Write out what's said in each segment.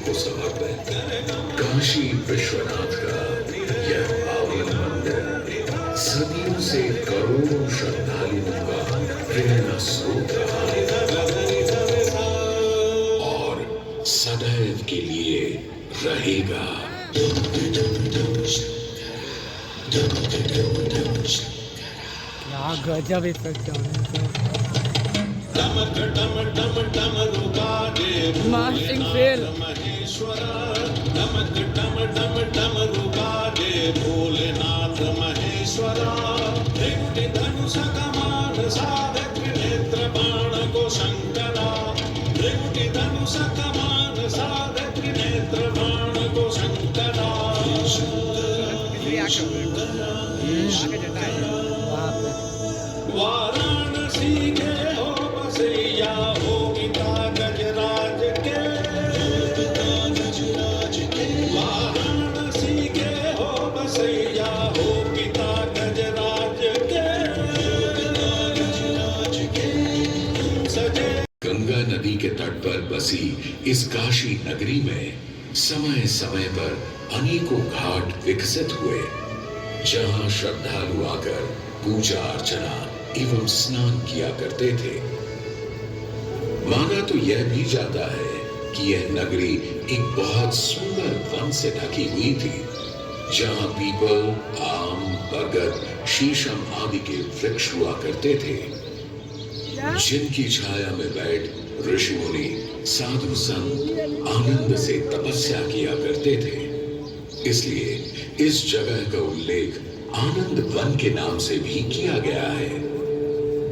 को समर्पित काशी विश्वनाथ का यह पावन मंदिर सदियों से करोड़ों श्रद्धालुओं का प्रेरणा स्रोत रहा है और सदैव के लिए रहेगा। क्या गजब इफेक्ट है। मास्टिंग फेल। भोलेनाथ महेश्वरा धनुष कमान साधक नेत्र बाण को शंकरा धनुष कमान साधक नेत्र बाण को शंकरा वाराणसी के हो बसैया हो पिता गजराज के वाराणसी के हो बसैया हो पिता गजराज के सजे। गंगा नदी के तट पर बसी इस काशी नगरी में समय समय पर अनेकों घाट विकसित हुए जहां श्रद्धालु आकर पूजा अर्चना एवं स्नान किया करते थे। माना तो यह भी जाता है कि यह नगरी एक बहुत सुंदर वन से ढकी हुई थी जहां पीपल, आम, बरगद, शीशम आदि के वृक्ष हुआ करते थे जिनकी छाया में बैठ ऋषि मुनि साधु संत आनंद से तपस्या किया करते थे। इसलिए इस जगह का उल्लेख आनंद वन के नाम से भी किया गया है।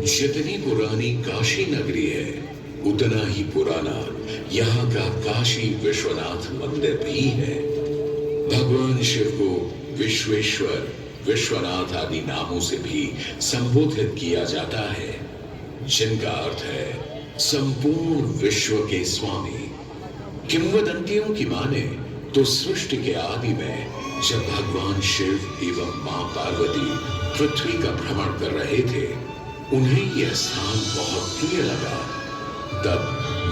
जितनी पुरानी काशी नगरी है उतना ही पुराना यहाँ का काशी विश्वनाथ मंदिर भी है। भगवान शिव को विश्वेश्वर, विश्वनाथ आदि नामों से भी संबोधित किया जाता है जिनका अर्थ है संपूर्ण विश्व के स्वामी। किंवदंतियों की माने तो सृष्टि के आदि में जब भगवान शिव एवं मां पार्वती पृथ्वी का भ्रमण कर रहे थे उन्हें यह स्थान बहुत प्रिय लगा। तब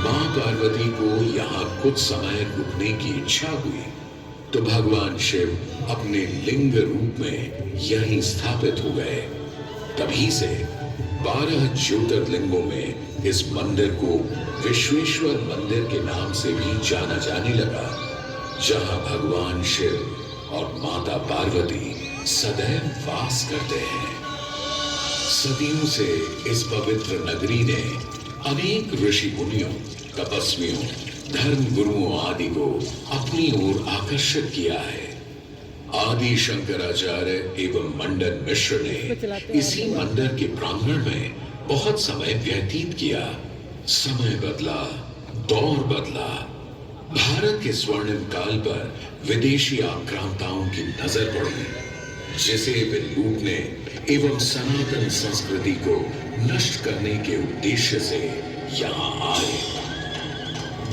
मां पार्वती को यहाँ कुछ समय रुकने की इच्छा हुई तो भगवान शिव अपने लिंग रूप में यहीं स्थापित हो गए। तभी से 12 ज्योतिर्लिंगों में इस मंदिर को विश्वेश्वर मंदिर के नाम से भी जाना जाने लगा जहां भगवान शिव और माता पार्वती सदैव वास करते हैं। सदियों से इस पवित्र नगरी ने अनेक ऋषि मुनियों, तपस्वियों, धर्म गुरुओं आदि को अपनी ओर आकर्षित किया है। आदि शंकराचार्य एवं मंडन मिश्र ने इसी मंदिर के प्रांगण में बहुत समय व्यतीत किया। समय बदला, दौर बदला, भारत के स्वर्णिम काल पर विदेशी आक्रांताओं की नजर पड़ी जिसे वे लूटने एवं सनातन संस्कृति को नष्ट करने के उद्देश्य से यहाँ आए।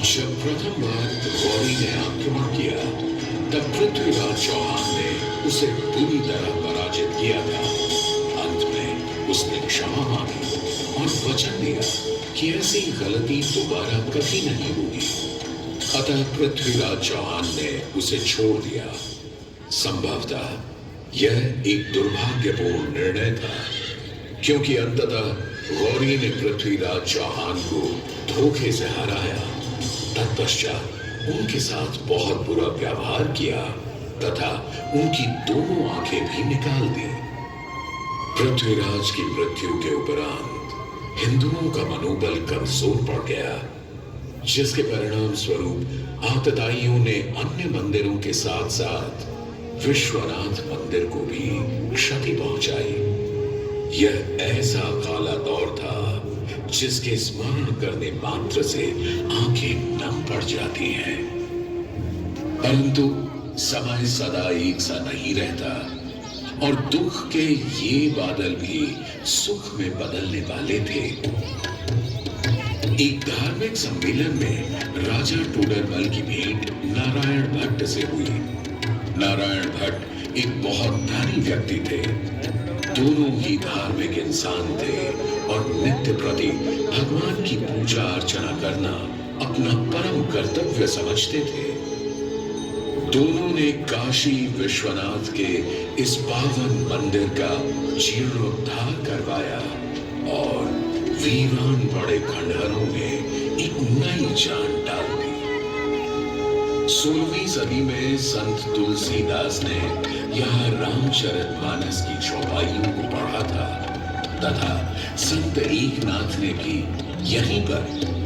जब प्रथम बार गौरी ने आक्रमण किया तब पृथ्वीराज चौहान ने उसे पूरी तरह पराजित किया था। अंत में उसने क्षमा मांगी और वचन दिया कि ऐसी गलती दोबारा कभी नहीं होगी। अतः पृथ्वीराज चौहान ने उसे छोड़ दिया। संभवतः यह एक दुर्भाग्यपूर्ण निर्णय था क्योंकि अंततः गौरी ने पृथ्वीराज चौहान को धोखे से हराया। तत्पश्चात उनके साथ बहुत बुरा व्यवहार किया तथा उनकी दोनों आंखें भी निकाल दी। पृथ्वीराज की मृत्यु के उपरांत हिंदुओं का मनोबल कमजोर पड़ गया जिसके परिणाम स्वरूप आतताइयों ने अन्य मंदिरों के साथ साथ विश्वनाथ मंदिर को भी क्षति पहुंचाई। यह ऐसा काला दौर था जिसके स्मरण करने मात्र से आंखें नम पड़ जाती हैं। परंतु समय सदा एक सा नहीं रहता और दुख के ये बादल भी सुख में बदलने वाले थे। एक धार्मिक सम्मेलन में राजा टोडरमल की भेंट नारायण भट्ट से हुई। नारायण भट्ट एक बहुत धनी व्यक्ति थे। दोनों ही धार्मिक इंसान थे और नित्य प्रति भगवान की पूजा अर्चना करना अपना परम कर्तव्य समझते थे। दोनों ने काशी विश्वनाथ के इस पावन मंदिर का जीर्णोद्धार करवाया और वीरान पड़े खंडहरों में एक नई जान डाल दी। 16वीं सदी में संत तुलसीदास ने यहाँ रामचरितमानस की चौपाइयों को पढ़ा था तथा संत एकनाथ ने भी यहीं पर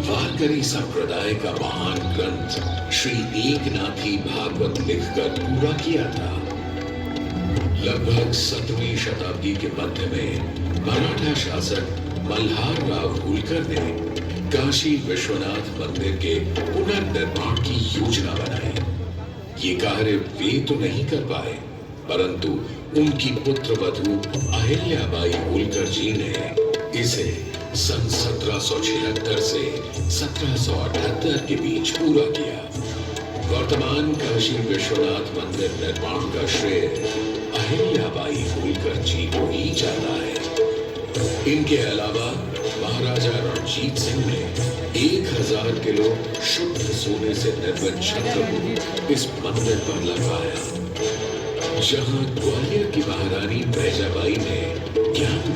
वारकरी संप्रदाय का महान ग्रंथ श्री एकनाथी भागवत लिखकर पूरा किया था। लगभग 7वीं शताब्दी के मध्य में मराठा शासक मल्हार राव होलकर ने काशी विश्वनाथ मंदिर के पुनर्निर्माण की योजना बनाई। ये कार्य वे तो नहीं कर पाए, परंतु उनकी पुत्रवधू अहिल्याबाई होलकर जी ने इसे सन 1776 से 1778 के बीच पूरा किया। वर्तमान काशी विश्वनाथ मंदिर निर्माण का श्रेय अहिल्याबाई होलकर जी को ही जाता है। इनके अलावा महाराजा रणजीत सिंह ने 1000 किलो शुद्ध सोने से निर्मित छत्र को इस मंदिर पर लगवाया। जहां ग्वालियर की महारानी बैजाबाई ने ज्ञान